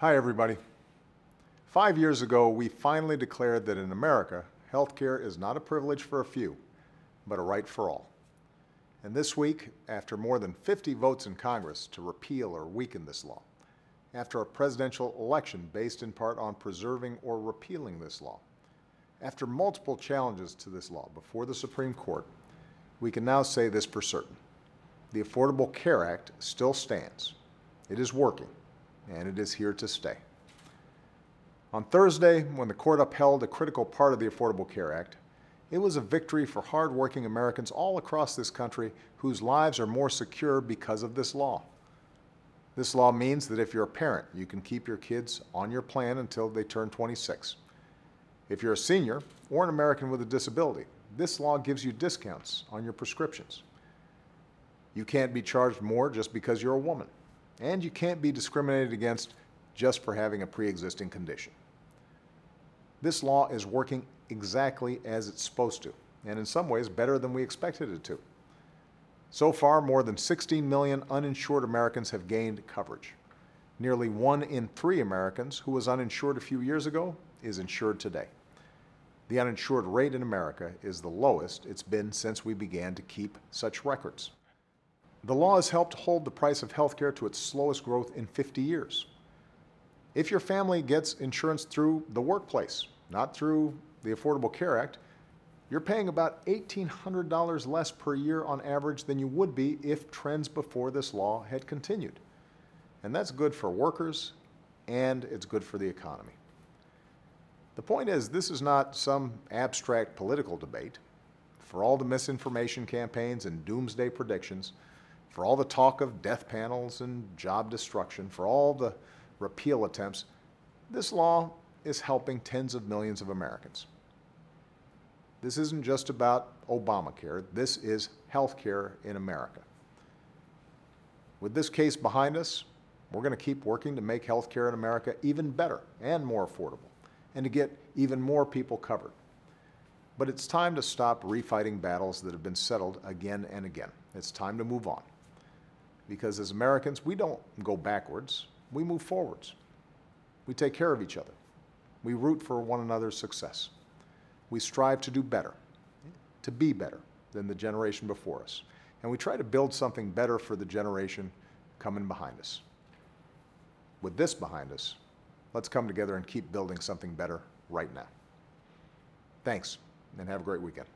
Hi, everybody. 5 years ago, we finally declared that in America, healthcare is not a privilege for a few, but a right for all. And this week, after more than 50 votes in Congress to repeal or weaken this law, after a presidential election based in part on preserving or repealing this law, after multiple challenges to this law before the Supreme Court, we can now say this for certain. The Affordable Care Act still stands. It is working, and it is here to stay. On Thursday, when the court upheld a critical part of the Affordable Care Act, it was a victory for hardworking Americans all across this country whose lives are more secure because of this law. This law means that if you're a parent, you can keep your kids on your plan until they turn 26. If you're a senior or an American with a disability, this law gives you discounts on your prescriptions. You can't be charged more just because you're a woman, and you can't be discriminated against just for having a pre-existing condition. This law is working exactly as it's supposed to, and in some ways better than we expected it to. So far, more than 16 million uninsured Americans have gained coverage. Nearly 1 in 3 Americans who was uninsured a few years ago is insured today. The uninsured rate in America is the lowest it's been since we began to keep such records. The law has helped hold the price of health care to its slowest growth in 50 years. If your family gets insurance through the workplace, not through the Affordable Care Act, you're paying about $1,800 less per year on average than you would be if trends before this law had continued. And that's good for workers, and it's good for the economy. The point is, this is not some abstract political debate. For all the misinformation campaigns and doomsday predictions, for all the talk of death panels and job destruction, for all the repeal attempts, this law is helping tens of millions of Americans. This isn't just about Obamacare. This is health care in America. With this case behind us, we're going to keep working to make health care in America even better and more affordable, and to get even more people covered. But it's time to stop refighting battles that have been settled again and again. It's time to move on. Because as Americans, we don't go backwards, we move forwards. We take care of each other. We root for one another's success. We strive to do better, to be better than the generation before us. And we try to build something better for the generation coming behind us. With this behind us, let's come together and keep building something better right now. Thanks, and have a great weekend.